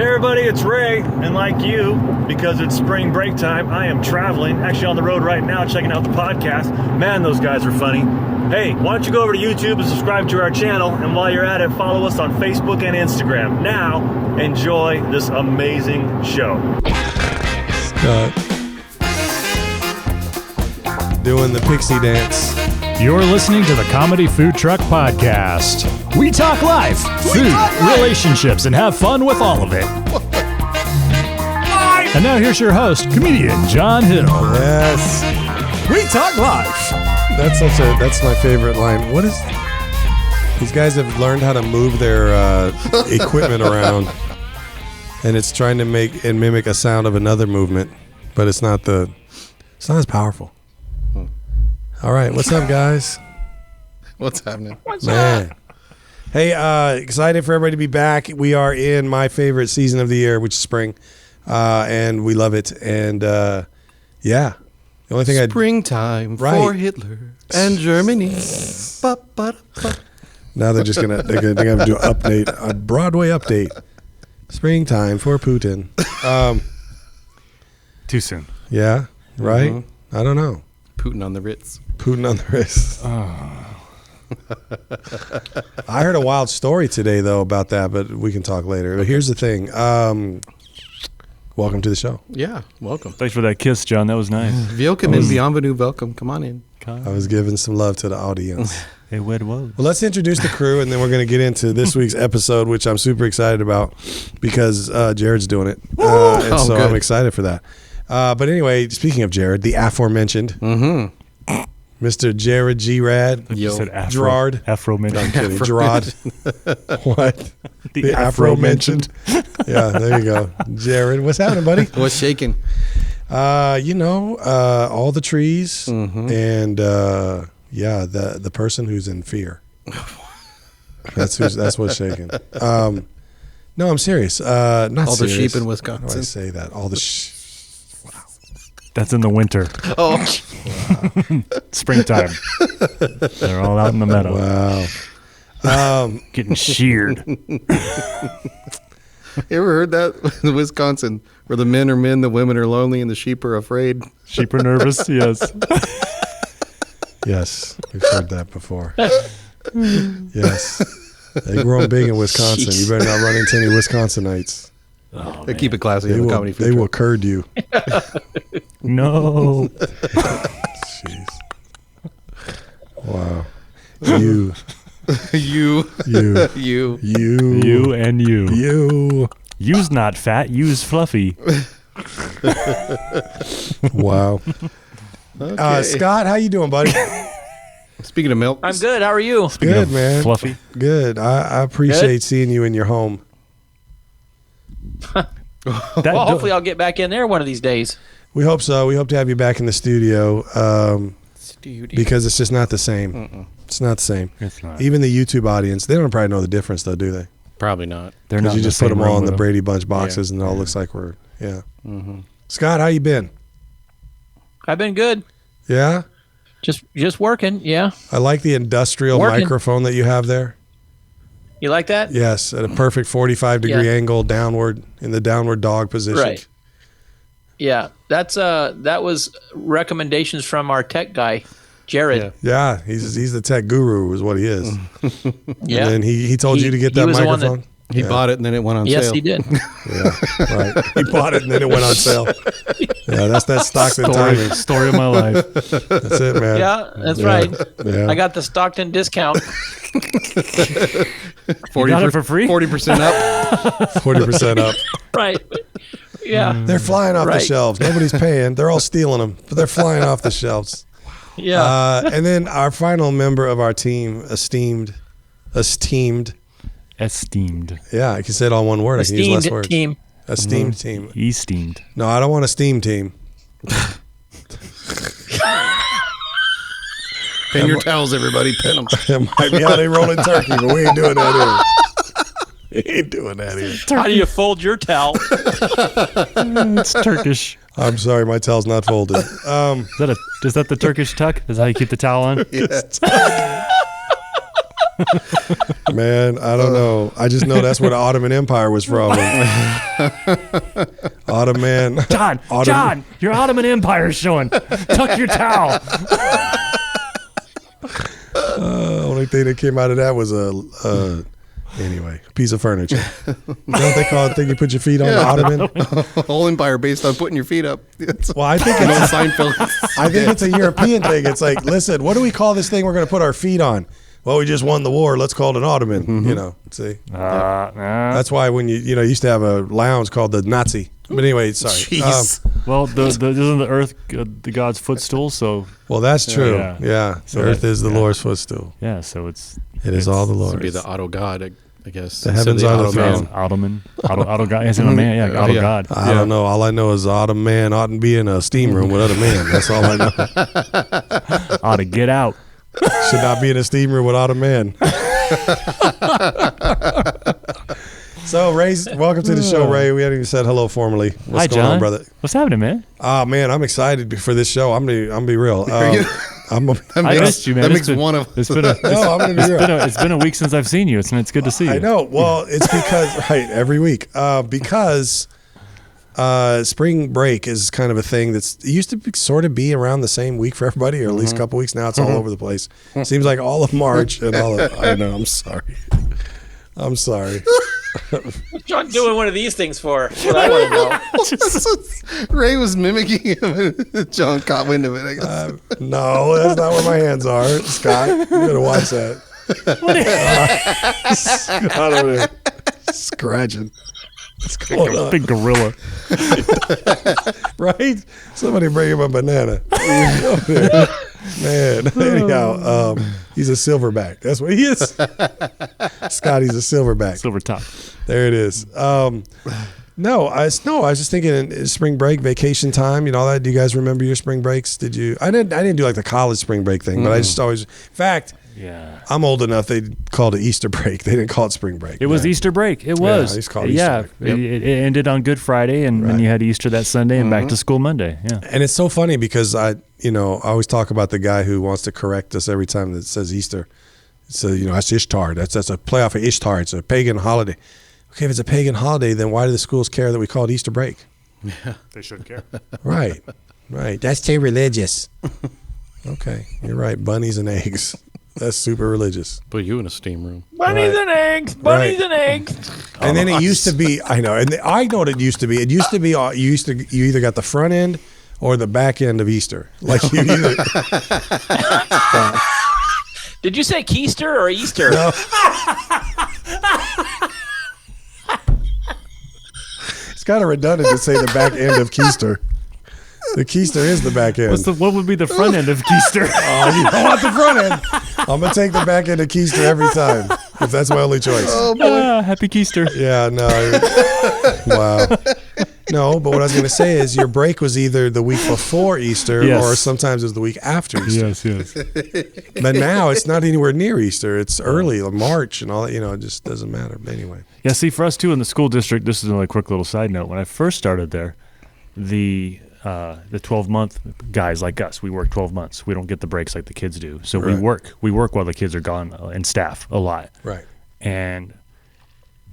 Hey everybody, it's Ray, and like you, because it's spring break time, I am traveling, actually on the road right now, checking out the podcast. Man, those guys are funny. Hey, why don't you go over to YouTube and subscribe to our channel, and while you're at it, follow us on Facebook and Instagram. Now, enjoy this amazing show. Doing the pixie dance. You're listening to the Comedy Food Truck Podcast. We talk life, food, relationships, and have fun with all of it. And now here's your host, comedian John Hill. Yes. We talk life. That's my favorite line. What is... These guys have learned how to move their equipment around, and it's trying to make and mimic a sound of another movement, but it's not as powerful. All right, what's up, guys? What's happening? What's Man. up? Hey, excited for everybody to be back. We are in my favorite season of the year, which is spring, and we love it. And yeah, the only thing Springtime Right. for Hitler and Germany. Now they're gonna do a Broadway update. Springtime for Putin. Too soon. Yeah, right. Mm-hmm. I don't know. Putin on the Ritz. Putin on the wrist. I heard a wild story today though about that, but we can talk later. But here's the thing. Welcome to the show. Yeah, welcome. Thanks for that kiss, John. That was nice. Welcome in, bienvenue, welcome. Come on in. I was giving some love to the audience. Hey, where was? Well, let's introduce the crew, and then we're going to get into this week's episode, which I'm super excited about because Jared's doing it. And so good. I'm excited for that. But anyway, speaking of Jerad, the aforementioned, Mr. Jerad, You said Afro. Gerard. Afro-mentioned. I'm kidding. Gerard. What? The aforementioned. Yeah, there you go. Jerad, what's happening, buddy? What's shaking? All the trees and the person who's in fear. That's what's shaking. No, I'm serious. Not All the serious. sheep in How do I Wisconsin. say that? All the That's in the winter. Oh, Springtime. They're all out in the meadow. wow. Getting sheared. you ever heard that in Wisconsin, where the men are men, the women are lonely, and the sheep are afraid? Sheep are nervous, yes. Yes, we've heard that before. Yes, they grow big in Wisconsin. You better not run into any Wisconsinites. Oh, They keep it classy They in the will. comedy food They will truck. curd you. no. Jeez. Wow. You. You. You and you. You. You's not fat. You's fluffy. Wow. Okay. Scott, how you doing, buddy? Speaking of milk, I'm good. How are you? Good, man. Fluffy. Good. I appreciate seeing you in your home. Well, hopefully I'll get back in there one of these days. We hope so. We hope to have you back in the studio because it's just not the same. It's not the same. It's not. Even the YouTube audience, they don't probably know the difference, though, do they? probably not. They're not Because you in just the put same them all room in the with Brady Bunch boxes, and it all looks like we're Mm-hmm. Scott, how you been? I've been good. Yeah, Just working. Yeah. I like the industrial Working. microphone that you have there. You like that? Yes, at a perfect 45-degree angle downward in the downward dog position. Right. Yeah. That was recommendations from our tech guy, Jerad. Yeah, he's the tech guru, is what he is. Yeah. And then he told you to get he that was the one microphone. He bought it and then it went on Yes, sale. he did. Yeah, right. He bought it and then it went on sale. Yeah, that's that Stockton timing. Story of my life. That's it, man. Yeah, that's right. Yeah. I got the Stockton discount. 40 got it for free? 40% up. 40% up. Right. Yeah. They're flying off the Right. shelves. Nobody's paying. They're all stealing them, but they're flying off the shelves. Yeah. And then our final member of our team, esteemed. Yeah, I can say it all one word. I can use less Esteemed words. team. Esteemed team. Esteemed. No, I don't want a steam team. Pin your towels, everybody. Pin them. It might be how they rolling turkey, but we ain't doing that here. We ain't doing that here. How do you fold your towel? It's Turkish. I'm sorry, my towel's not folded. Is that the Turkish tuck? Is that how you keep the towel on? Yeah. Man, I don't know. I just know that's where the Ottoman Empire was from. Ottoman. John, your Ottoman Empire is showing. Tuck your towel. Only thing that came out of that was a piece of furniture. Don't they call it thing you put your feet on? The Ottoman. Whole empire based on putting your feet up. Well, I think it's Seinfeld. I think it's a European thing. It's like, listen, what do we call this thing we're going to put our feet on? Well, we just won the war. Let's call it an Ottoman. Mm-hmm. You know, see. That's why when you used to have a lounge called the Nazi. But anyway, sorry. Jeez. Well, isn't the earth the God's footstool? So Well, that's true. Yeah. Yeah. So the earth that- is the yeah. Lord's footstool. yeah, so it's It is all the To Lord's. be the auto god, I guess. The heavens Instead are of the Ottoman. throne. Ottoman, Otto God, isn't a man? Yeah, Otto yeah. God. I don't know. All I know is Autumn man oughtn't be in a steam room with other men. That's all I know. Ought to get out. Should not be in a steam room with Autumn man. So, Ray, welcome to the show, Ray. We haven't even said hello formally. What's Hi, going John. on, brother? What's happening, man? Oh, man, I'm excited for this show. I'm gonna be real. I'm I missed you, man. That It's makes been- one of It's been a, no, I'm gonna be real. it's been a week since I've seen you. It's good to see you. I know. Well, it's because every week because spring break is kind of a thing it used to sort of be around the same week for everybody, or at least a couple weeks. Now it's all over the place. Seems like all of March and all of. I know. I'm sorry. I'm sorry. What's John doing one of these things for? That's what I want to know. Ray was mimicking him. John caught wind of it, I guess. No, that's not where my hands are, Scott. You better watch that. Scott over there scratching. What's going on? Big gorilla. Right? Somebody bring him a banana. Over there. Man, anyhow, he's a silverback. That's what he is. Scotty's a silverback. Silver top. There it is. No, I was just thinking spring break, vacation time, all that. Do you guys remember your spring breaks? Did you? I didn't do like the college spring break thing, but I just always. In fact, Yeah. I'm old enough. They called it Easter break. They didn't call it spring break. It was Easter break. It was. it's called yeah. Easter break. It ended on Good Friday, and then you had Easter that Sunday, and back to school Monday. Yeah. And it's so funny because I always talk about the guy who wants to correct us every time that it says Easter. So that's Ishtar. That's a play off of Ishtar. It's a pagan holiday. Okay, if it's a pagan holiday, then why do the schools care that we call it Easter break? They shouldn't care. Right. That's too religious. Okay, you're right. Bunnies and eggs. That's super religious. Put you in a steam room. Bunnies and eggs. Bunnies and eggs. And then it used to be. I know. And I know what it used to be. It used to be. You either got the front end or the back end of Easter. Like you either. Did you say Keister or Easter? No. It's kind of redundant to say the back end of Keister. The Keister is the back end. What would be the front end of Keister? Oh, you don't want the front end. I'm gonna take the back end of Keister every time if that's my only choice. Happy Keister. Yeah, no. Wow. No, but what I was going to say is your break was either the week before Easter Yes. or sometimes it was the week after Easter. Yes. But now it's not anywhere near Easter. It's early, like March and all that. It just doesn't matter. But anyway. Yeah, see, for us too in the school district, this is a quick little side note. When I first started there, the 12-month guys like us, we work 12 months. We don't get the breaks like the kids do. So Right. we work while the kids are gone and staff a lot. Right. And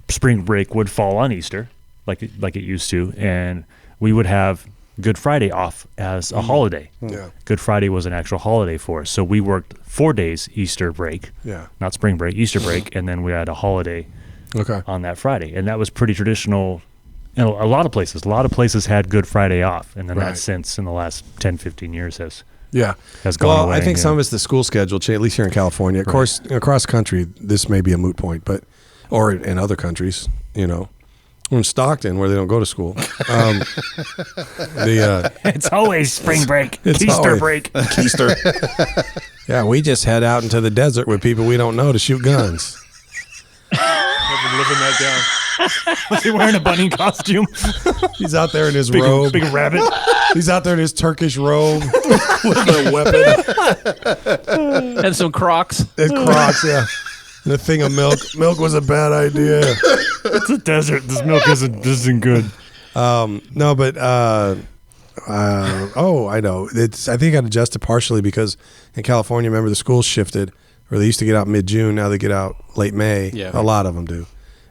spring break would fall on Easter, like it used to, and we would have Good Friday off as a holiday. Yeah. Good Friday was an actual holiday for us. So we worked 4 days Easter break, Yeah. not spring break, Easter break, and then we had a holiday Okay. on that Friday. And that was pretty traditional. A lot of places had Good Friday off, and then Right. that since in the last 10, 15 years has gone Well, away. I think yeah. some of it's the school schedule, at least here in California. Of course, across country, this may be a moot point, or in other countries, Or in Stockton, where they don't go to school. It's always spring break, It's Easter always- break. Keister. Yeah, we just head out into the desert with people we don't know to shoot guns. Living that down. Was he wearing a bunny costume? He's out there in his Big, robe. big rabbit. He's out there in his Turkish robe with a weapon And some Crocs. and Crocs, yeah. And a thing of milk. Milk was a bad idea. It's a desert. This milk isn't good. No, but I know. I think it got adjusted partially because in California, remember the schools shifted or they used to get out mid-June. Now they get out late May. Yeah. A lot of them do.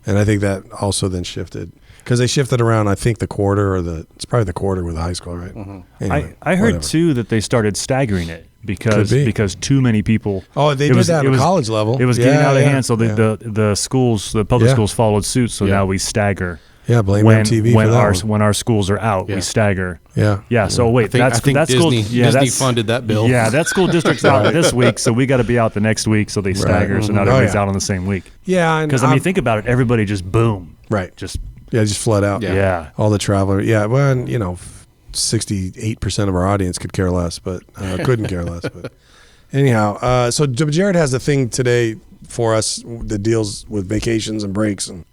And I think that also then shifted. Because they shifted around, I think, the quarter it's probably the quarter with the high school, right? Anyway, I heard whatever. too that they started staggering it because too many people. Oh, they did that at college level. It was getting out of hand, so yeah. the public schools followed suit. So now we stagger. Yeah, blame when MTV when for that our one. when our schools are out, we stagger. Yeah. Yeah. So wait, I think that school. Disney, Yeah, Disney that's funded that bill. Yeah, that school district's out this week, so we got to be out the next week. So they stagger, so not everybody's out on the same week. Yeah, Because I mean, think about it. Everybody just boom. Right. Just just flood out. yeah. All the traveler. Yeah, well, and, 68% of our audience could care less, but couldn't care less. But anyhow, so Jerad has a thing today for us that deals with vacations and breaks, and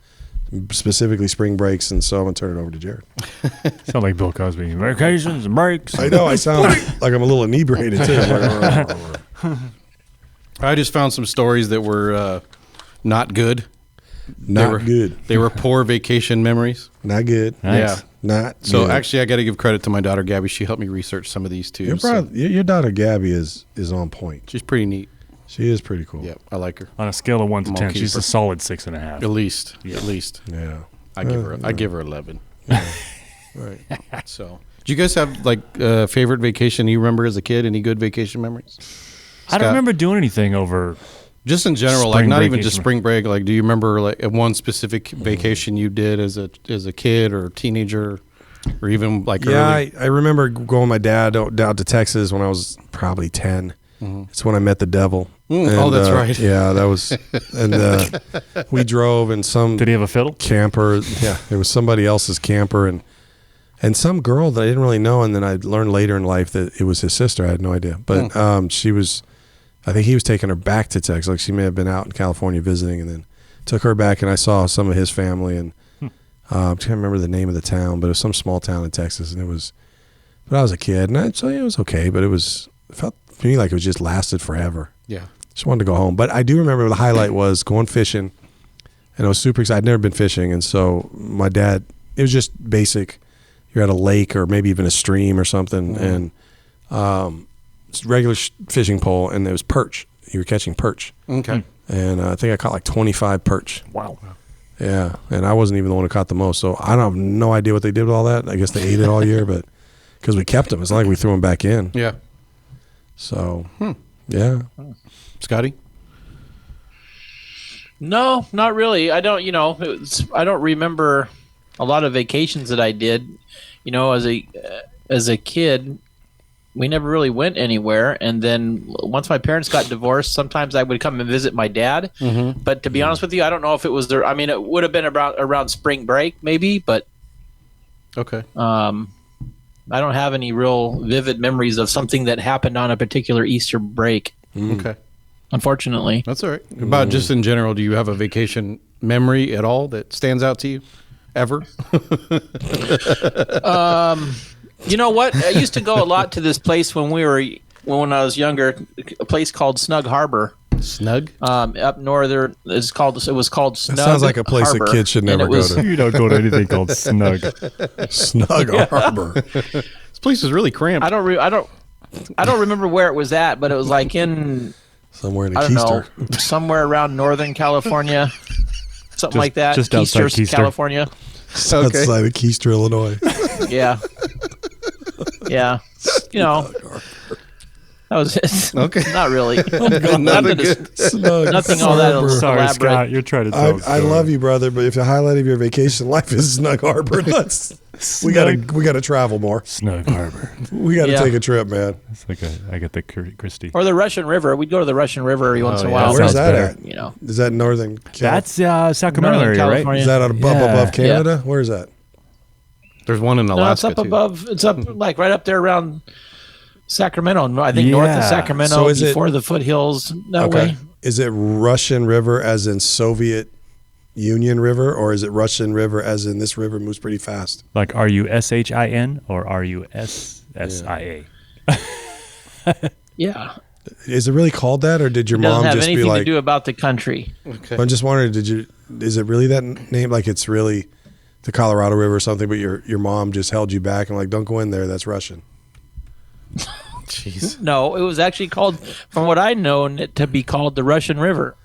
specifically spring breaks. And so I'm going to turn it over to Jerad. Sound like Bill Cosby. Vacations and breaks. I know I sound like I'm a little inebriated too. I just found some stories that were not good. Good. They were poor vacation memories. Not good. Nice. Yeah. Not So good. actually, I got to give credit to my daughter Gabby. She helped me research some of these too. Your daughter Gabby is on point. She's pretty neat. She is pretty cool. Yeah, I like her. On a scale of 1 to I'm 10, okay she's for- a solid 6.5. At least. At least. Yeah. I give her 11. Right. So, do you guys have like favorite vacation you remember as a kid? Any good vacation memories? I don't remember doing anything over. Just in general, like Spring not break even just vacation. spring break. Like, do you remember like one specific vacation you did as a kid or teenager, or even like early? I remember going with my dad down to Texas when I was probably 10. It's when I met the devil. Oh, that's right. Yeah, that was, and we drove in some Did he have a fiddle? camper. Yeah, it was somebody else's camper, and some girl that I didn't really know, and then I learned later in life that it was his sister. I had no idea, but she was. I think he was taking her back to Texas. Like she may have been out in California visiting, and then took her back, and I saw some of his family, and I can't remember the name of the town, but it was some small town in Texas, and it was. But I was a kid, and so it was okay, but it felt to me like it was just lasted forever. Yeah. Just wanted to go home. But I do remember the highlight was going fishing, and I was super excited. I'd never been fishing, and so my dad, it was just basic. You're at a lake or maybe even a stream or something, and it's regular fishing pole, and it was perch. You were catching perch. Okay. And I think I caught like 25 perch. Wow. Yeah, and I wasn't even the one who caught the most, so I don't have no idea what they did with all that. I guess they ate it all year, but because we kept them. It's not like we threw them back in. Yeah. So, yeah. Scotty? No, not really. I don't. I don't remember a lot of vacations that I did. As a kid, we never really went anywhere. And then once my parents got divorced, sometimes I would come and visit my dad. But to be honest with you, I don't know if it was there. I mean, it would have been around spring break, maybe. But Okay. I don't have any real vivid memories of something that happened on a particular Easter break. Okay. Unfortunately. That's all right. About just in general, do you have a vacation memory at all that stands out to you? Ever? You know what? I used to go a lot to this place when I was younger. A place called Snug Harbor, Snug? up northern. It was called Snug. That sounds like a place Harbor, a kid should and never it was- go to. You don't go to anything called snug. Snug Harbor. This place is really cramped. I don't remember where it was at, but it was like in Somewhere in a I don't keister. know somewhere around Northern California, something like that. just outside Keister. California. Outside of Keister, Illinois. Yeah, yeah. That was it. Okay. Not really. Nothing Nothing good. Snug Nothing all that Harbor. Sorry, elaborate. Scott. You're trying to tell I love you, brother, but if the highlight of your vacation life is Snug Harbor, we gotta travel more. Snug Harbor. We gotta Yeah. take a trip, man. It's like I get the Christie. Or the Russian River. We'd go to the Russian River every once in a yeah. while. Where's sounds that better. at? Is that northern? That's Sacramento Northern area, right? California. Is that above Yeah. above Canada? Where is that? There's one in No, Alaska, it's up too. above. It's up like right up there around Sacramento. I think north of Yeah. Sacramento, So is it- before the foothills. That way. Is it Russian River as in Soviet Union River, or is it Russian River as in this river moves pretty fast? Like, are you SHIN or are you SSIA? Yeah. Is it really called that, or did your It doesn't mom have just be anything to like? do about the country. Okay. I'm just wondering, is it really that name? Like it's really the Colorado River or something, but your mom just held you back and like, don't go in there. That's Russian. Jeez. No, it was actually called, from what I know, to be called the Russian River.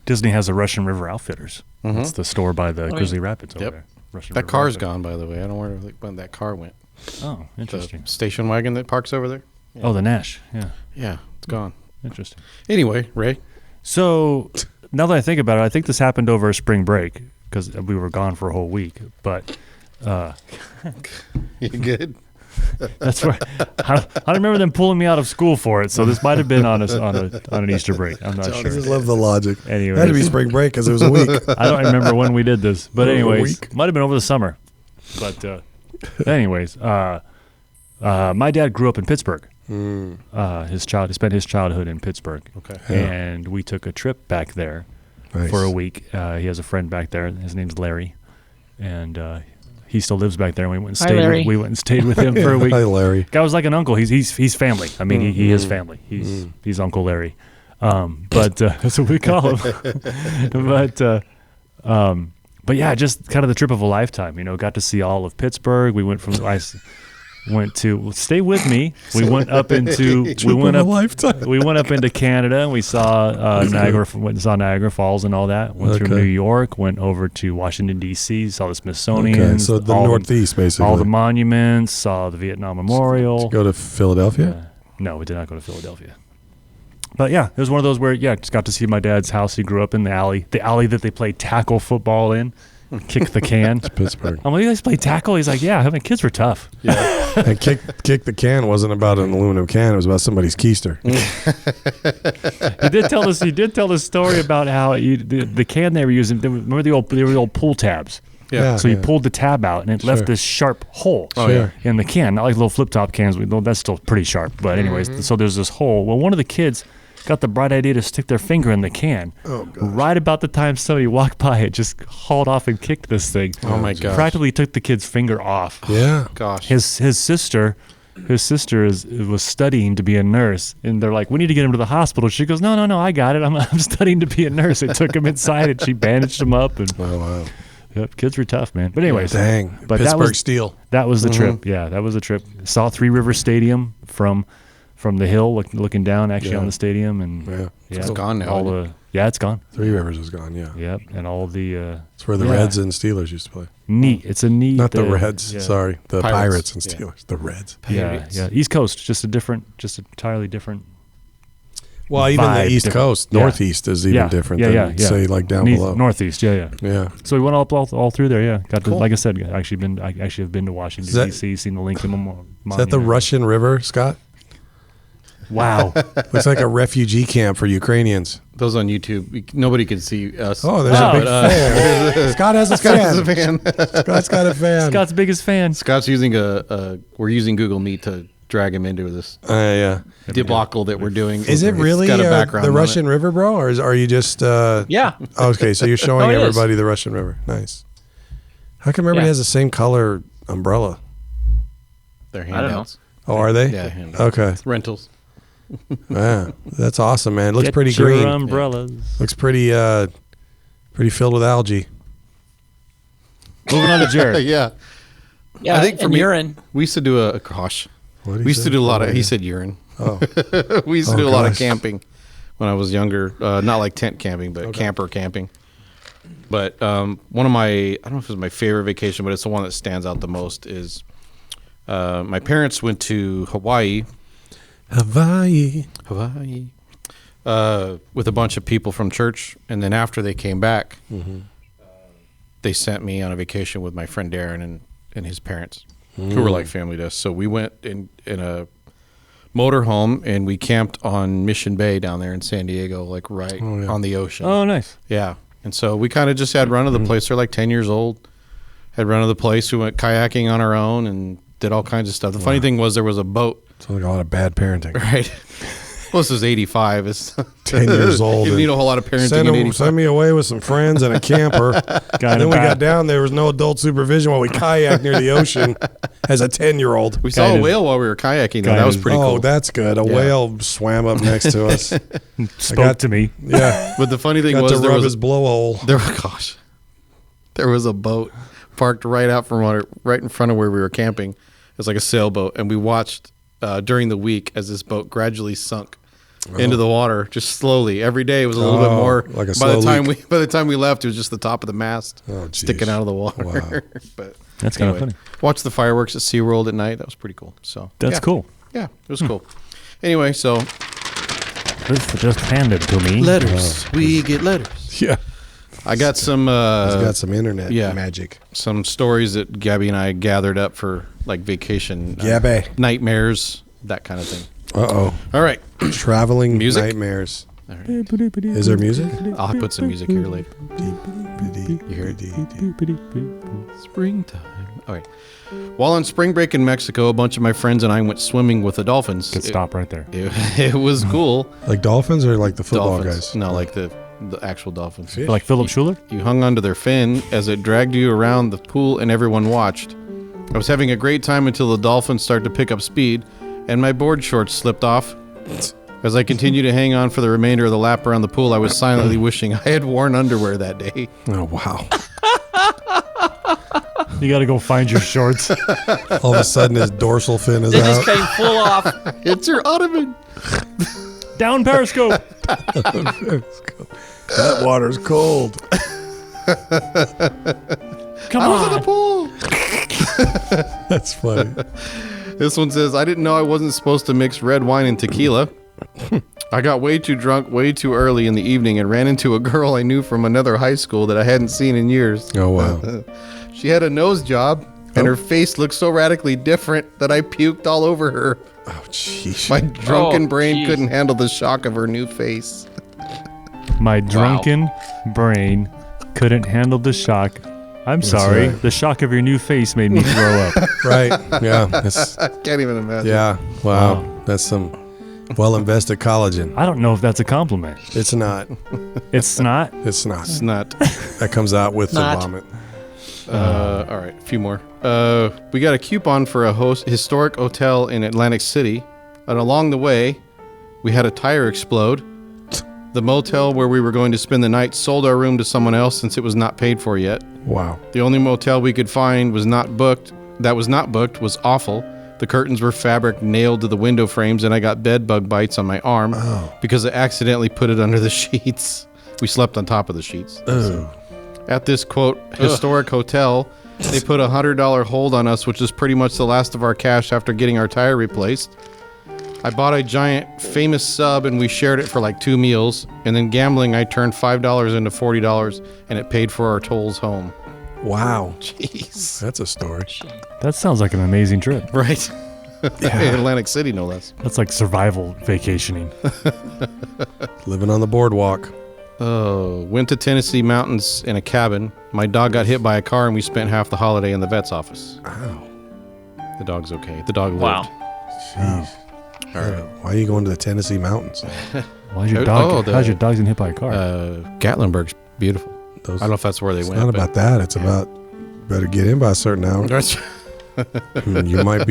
Disney has the Russian River Outfitters. That's the store by the Grizzly Rapids over Yep. there. Russian That River car's Outfitters. gone, by the way. I don't know when that car went. Oh, interesting. The station wagon that parks over there. Oh, the Nash. Yeah, Yeah, it's gone. interesting. Anyway, Ray. So now that I think about it, I think this happened over a spring break because we were gone for a whole week. But You good? that's right. I remember them pulling me out of school for it. So this might have been on an Easter break. I'm not I sure. just love the logic. Anyways. It had to be spring break because it was a week. I don't remember when we did this, but Over a anyways, week. might have been over the summer. But anyways, my dad grew up in Pittsburgh. He spent his childhood in Pittsburgh. Okay. And we took a trip back there Nice. for a week. He has a friend back there. His name's Larry, and he still lives back there. And we went and Hi, stayed. Larry. We went and stayed with him for a week. Hi, Larry. Guy was like an uncle. He's family. I mean, he is family. He's Uncle Larry. But that's what we call him. But yeah, just kind of the trip of a lifetime. You know, got to see all of Pittsburgh. We went went to stay with me. We went up into we went up into Canada and we saw went and saw Niagara Falls and all that. Went through Okay. New York, went over to Washington D.C., saw the Smithsonian. Okay, so the Northeast, basically. all the monuments, saw the Vietnam Memorial. Go to Philadelphia? No, we did not go to Philadelphia. But yeah, it was one of those where just got to see my dad's house. He grew up in the alley that they played tackle football in. Kick the can. Pittsburgh. I'm like, you guys play tackle? He's like, yeah, my kids were tough. And kick the can wasn't about an aluminum can. It was about somebody's keister. He did tell this story about how the can they were using. Remember the old pull tabs. Yeah. So he pulled the tab out and it left Sure. this sharp hole yeah. in the can. Not like little flip top cans. That's still pretty sharp. But anyways, so there's this hole. Well, one of the kids got the bright idea to stick their finger in the can. Oh, gosh. Right about the time somebody walked by, it just hauled off and kicked this thing. Oh my gosh. Practically took the kid's finger off. Yeah. Gosh. His sister was studying to be a nurse, and they're like, "We need to get him to the hospital." She goes, "No, I got it. I'm studying to be a nurse." They took him inside, and she bandaged him up. And Oh, wow. yep, kids were tough, man. But anyways, Dang. But Pittsburgh Steel. that was the trip. Yeah, that was the trip. Saw Three River Stadium from the hill, looking down actually Yeah. on the stadium, and Yeah. It's gone now, All isn't it's gone. Three Rivers is gone, yeah. Yep, and all the It's where the Reds and Steelers used to play. neat. It's a neat. Not the Reds, yeah. sorry. The Pirates. Pirates and Yeah. Steelers. The Reds. Yeah. East Coast, just entirely different. Well, even Vibe, the East different. Coast, Yeah. Northeast is even different than, say, like down below. Northeast, yeah. Yeah. So we went all through there, yeah. Got to, Cool. like I said, I actually have been to Washington Is that- D.C., seen the Lincoln Memorial. Is that the Russian River, Scott? Wow. Looks like a refugee camp for Ukrainians. Those on YouTube, nobody can see us. Oh, there's Wow. a big fan. Scott has a Scott's a fan. fan. Scott's got a fan. Scott's biggest fan. Scott's using we're using Google Meet to drag him into this Yeah. debacle that we're doing. Is it It's really got a background the on Russian it. River, bro? Or are you just... Yeah. Okay, so you're showing Oh, it is. everybody the Russian River. Nice. How come everybody Yeah. has the same color umbrella? Their I don't know. handouts. Oh, are they? Yeah, handouts. Okay. Rentals. Yeah, that's awesome, man. Looks Get pretty your green. umbrellas. Looks pretty filled with algae. Moving on to Jared. Yeah. Yeah. I think for and me- urine. We used to do a gosh. What did he We used say? to do a lot of. Oh, He yeah. said urine. Oh, We used to Oh, do a lot of gosh. camping when I was younger. Not like tent camping, but camper camping. But one of my, I don't know if it's my favorite vacation, but it's the one that stands out the most is my parents went to Hawaii Hawaii. with a bunch of people from church. And then after they came back, they sent me on a vacation with my friend Darren and his parents, who were like family to us. So we went in a motorhome and we camped on Mission Bay down there in San Diego, like right yeah. on the ocean. Oh, nice. Yeah. And so we kind of just had run of the place. They're like 10 years old. Had run of the place. We went kayaking on our own and did all kinds of stuff. The funny thing was there was a boat, Sounds like a lot of bad parenting. right? Well, this is 85. It's 10 years old. You and need a whole lot of parenting Send, in him- 85. send me away with some friends and a camper. Got Then we back. got down. There was no adult supervision while we kayaked near the ocean as a 10-year-old. We saw Kind a of- whale while we were kayaking. Though. kind That was of- pretty Oh, cool. that's good. A whale swam up next to us. Spoke got- to me. Yeah. But the funny thing Got was to there rub was his blowhole. there was a boat parked right out from right in front of where we were camping. It's like a sailboat, and we watched during the week as this boat gradually sunk into the water, just slowly. Every day it was a little bit more. Like a by slow the time we left, it was just the top of the mast geez. sticking out of the water. Wow. But That's kind of funny. watched the fireworks at SeaWorld at night. That was pretty cool. So That's cool. Yeah, it was cool. Anyway, so This just handed to me. letters. We get letters. Yeah. I got some He's got some internet yeah. magic. some stories that Gabby and I gathered up for like vacation Gabby. nightmares, that kind of thing. Uh-oh. All right. Traveling Music? nightmares. Is there music? I'll put some music here later. You hear it? Springtime. All right. While on spring break in Mexico, a bunch of my friends and I went swimming with the dolphins. Could stop right there. It was cool. Like dolphins or like the football Dolphins. guys? No, like the actual dolphins. Like Philip Schuler? You hung onto their fin as it dragged you around the pool and everyone watched. I was having a great time until the dolphins started to pick up speed and my board shorts slipped off. As I continued to hang on for the remainder of the lap around the pool, I was silently wishing I had worn underwear that day. Oh, wow. You got to go find your shorts. All of a sudden his dorsal fin is They just out. came full off. It's your ottoman. Down Periscope. That water's cold. Come I was in on. the pool. That's funny. This one says, I didn't know I wasn't supposed to mix red wine and tequila. I got way too drunk way too early in the evening and ran into a girl I knew from another high school that I hadn't seen in years. Oh, wow. She had a nose job, and her face looked so radically different that I puked all over her. Oh, jeez. My drunken Oh, brain geez. couldn't handle the shock of her new face. My drunken brain couldn't handle the shock. I'm sorry. right. The shock of your new face made me throw up. Right. Yeah. That's, I can't even imagine. yeah. Wow. That's some well-invested collagen. I don't know if that's a compliment. It's not. It's not. It's not. It's not. That comes out with the Not. vomit. All right, a few more. We got a coupon for a historic hotel in Atlantic City, and along the way, we had a tire explode. The motel where we were going to spend the night sold our room to someone else since it was not paid for yet. Wow. The only motel we could find was not booked. That was not booked was awful. The curtains were fabric nailed to the window frames, and I got bed bug bites on my arm because I accidentally put it under the sheets. We slept on top of the sheets. Oh. At this, quote, historic hotel, they put a $100 hold on us, which is pretty much the last of our cash after getting our tire replaced. I bought a giant famous sub, and we shared it for like 2 meals. And then gambling, I turned $5 into $40, and it paid for our tolls home. Wow. Jeez. That's a story. That sounds like an amazing trip. Right. Atlantic City, no less. That's like survival vacationing. Living on the boardwalk. Oh, went to Tennessee mountains in a cabin. My dog got hit by a car, and we spent half the holiday in the vet's office. Ow. The dog's okay. The dog lived. Wow. Jeez. All right. Why are you going to the Tennessee mountains? Why's your dog? Oh, How's your dog's been hit by a car? Gatlinburg's beautiful. Those, I don't know if that's where they it's went. not but- about that. It's about better get in by a certain hour. That's- You might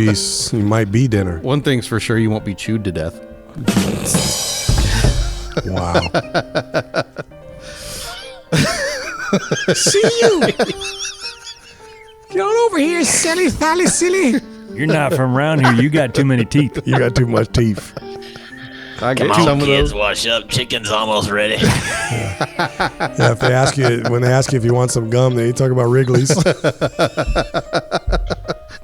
be dinner. One thing's for sure, you won't be chewed to death. Wow. See you. Get on over here, silly, thally, silly. You're not from around here. You got too many teeth. You got too much teeth. I get Come some on, of kids, those. wash up. Chicken's almost ready. Yeah, if they ask you when they ask you if you want some gum, they talk about Wrigley's.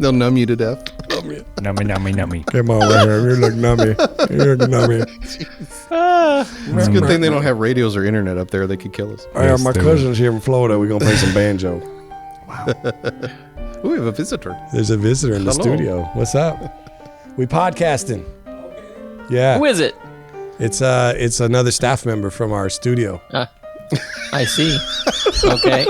They'll numb you to death. Nummy, nummy, nummy. Come on, right here. You look nummy. You look nummy. It's a good thing they don't have radios or internet up there. They could kill us. All right, Yes, my they cousin's here from Florida. We're gonna play some banjo. Ooh, we have a visitor. There's a visitor in the Hello. studio. What's up? We podcasting. Yeah, Who is it? it's another staff member from our studio. I see. Okay.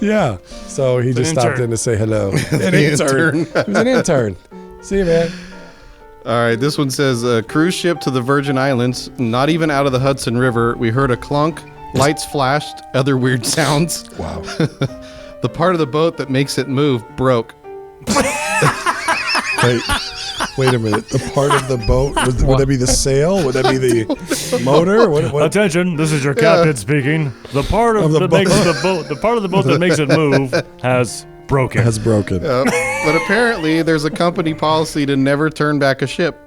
Yeah. So he just stopped in to say hello. An intern. He was an intern. See you, man. All right, this one says, cruise ship to the Virgin Islands, not even out of the Hudson River. We heard a clunk, lights flashed, other weird sounds. Wow. The part of the boat that makes it move broke. Wait a minute. The part of the boat, would that be the sail? Would that be the motor? What? Attention, this is your captain speaking. The part of Of the that boat. makes the boat, the part of the boat that makes it move has broken. That's broken. But apparently, there's a company policy to never turn back a ship.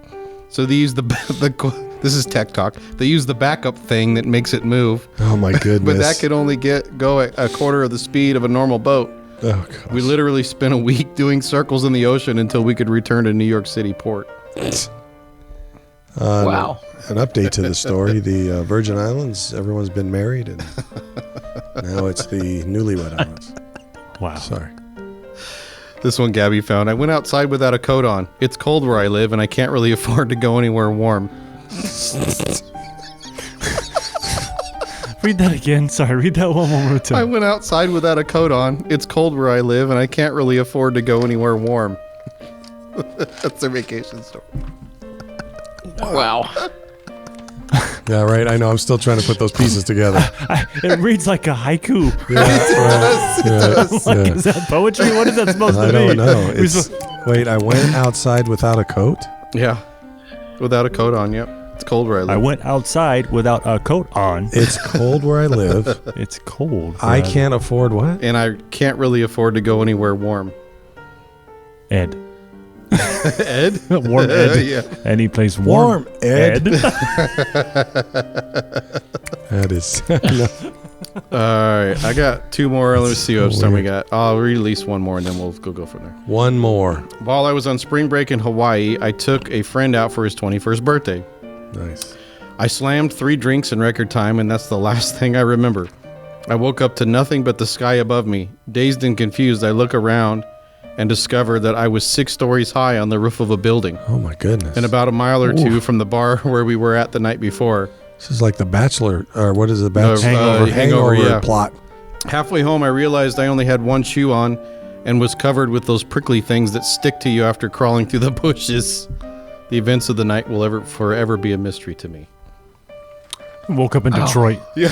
So they use this is tech talk. They use the backup thing that makes it move. Oh my goodness. But that could only go at a quarter of the speed of a normal boat. Oh gosh. We literally spent a week doing circles in the ocean until we could return to New York City port. Wow. An update to the story: the Virgin Islands. Everyone's been married, and now it's the newlywed islands. Wow. Sorry. This one Gabby found. I went outside without a coat on. It's cold where I live, and I can't really afford to go anywhere warm. Read that again. Sorry, read that one more I time. went outside without a coat on. It's cold where I live, and I can't really afford to go anywhere warm. That's their vacation story. Wow. Yeah, right. I know. I'm still trying to put those pieces together. It reads like a haiku. Yeah, right. Yeah. Is that poetry? What is that supposed I to don't be? know. Wait, I went outside without a coat? Yeah, without a coat on. Yep, it's cold where I live. I went outside without a coat on. It's cold where I live. It's cold. I can't afford what? And I can't really afford to go anywhere warm. Ed. Ed? Warm Ed. Yeah. Any place warm. Warm Ed. Ed. That is. No. All right, I got two more. Let's see what time we got. I'll release one more and then we'll go from there. One more. While I was on spring break in Hawaii, I took a friend out for his 21st birthday. Nice. I slammed 3 drinks in record time, and that's the last thing I remember. I woke up to nothing but the sky above me. Dazed and confused, I look around and discover that I was 6 stories high on the roof of a building, Oh my goodness. and about a mile or two from the bar where we were at the night before. This is like the Bachelor, or what is it? Bachelor Hangover, yeah. plot. Halfway home, I realized I only had one shoe on and was covered with those prickly things that stick to you after crawling through the bushes. The events of the night will forever be a mystery to me. Woke up in Detroit. Yeah.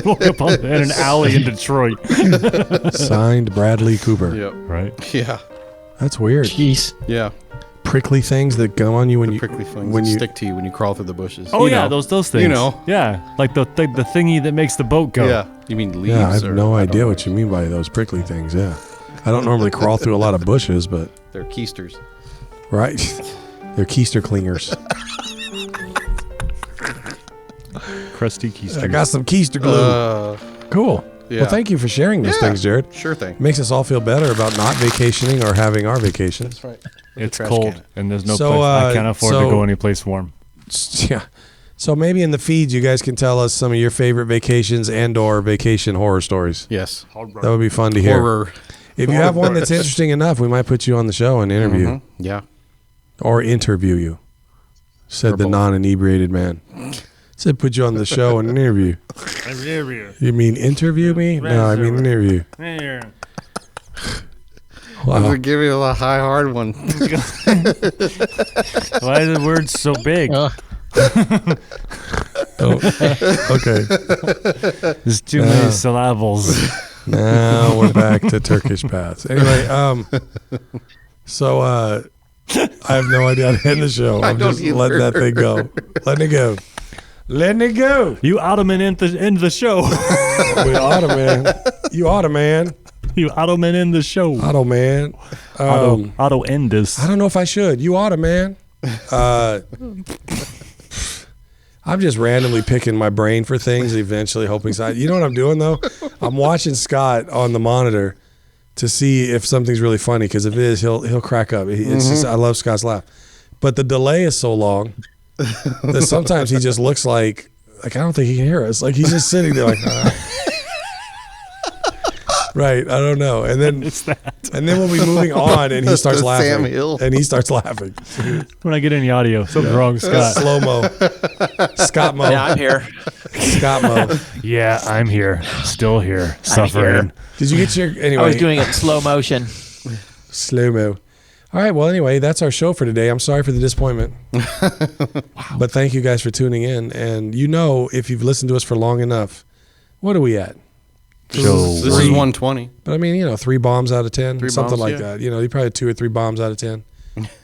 Woke up in an alley in Detroit. Signed Bradley Cooper. Yep. Right? Yeah. That's weird. Jeez. Yeah. Prickly things that go on you when you Prickly things when that you stick to you when you crawl through the bushes. Oh You yeah, know. those things. You know. Yeah, like the thingy that makes the boat go. Yeah. You mean leaves? Yeah, I have or- no I don't idea know. what you mean by those prickly things. Yeah. I don't normally crawl through a lot of bushes, but They're keisters. right. They're keister clingers. Crusty keister. I got some keister glue. Cool. yeah. Well, thank you for sharing those Yeah. things, Jared. Sure thing. Makes us all feel better about not vacationing or having our vacations. Right. It's trash cold can. and there's no So, place. I can't afford to so- go any place warm. Yeah. So maybe in the feeds, you guys can tell us some of your favorite vacations and/or vacation horror stories. Yes. That would be fun to hear. Horror. If you have one that's interesting enough, we might put you on the show and interview Mhm. Yeah. or interview you. Said Or the both. non-inebriated man. Said put you on the show and interview. You mean interview me? No, I mean interview. I'm Wow. gonna give you a high hard one. Why are the words so big? Oh, okay. There's too many syllables. Now we're back to Turkish baths. Anyway, so I have no idea how to end the show. I'm don't just letting either. that thing go. Letting it go. Letting it go. You Ottoman end the show. We Otto man. You Otto man. You Ottoman end the show. Otto man. Otto end this. I don't know if I should. You Otto man. I'm just randomly picking my brain for things, eventually hoping. You know what I'm doing though? I'm watching Scott on the monitor to see if something's really funny. Because if it is, he'll crack up. It's just I love Scott's laugh, but the delay is so long that sometimes he just looks like I don't think he can hear us. Like he's just sitting there like. Right, I don't know, and then we'll be moving on, and he starts laughing. Sam Hill. And he starts laughing. When I get any audio, something's wrong, Scott. Slow mo, Scott mo, Yeah, I'm here. Scott mo. Yeah, I'm here, still here, suffering. Did you get your anyway? I was doing it in slow motion. Slow mo. All right. Well, anyway, that's our show for today. I'm sorry for the disappointment, but thank you guys for tuning in. And if you've listened to us for long enough, what are we at? This is 120. But I mean, 3 bombs out of 10, 3 something bombs, like yeah. that. You probably 2 or 3 bombs out of 10.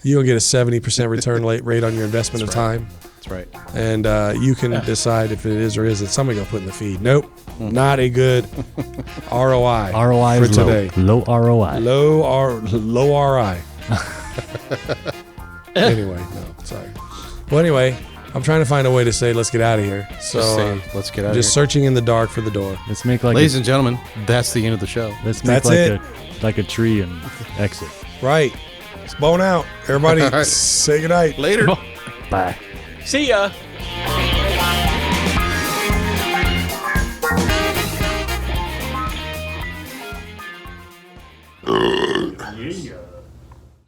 You'll get a 70% return rate on your investment of time. That's right. And you can decide if it is or isn't. Somebody gonna put in the feed. Nope, not a good ROI. ROI for is low. today. Low ROI. Low RI. Anyway, no, sorry. Well, anyway, I'm trying to find a way to say let's get out of here. So Just say, let's get out of just here. searching in the dark for the door. Let's make like Ladies and gentlemen, that's the end of the show. let's make That's like it. like a tree and exit. Right. It's bone out. Everybody All right. say goodnight. Later. Bye. See ya. Yeah.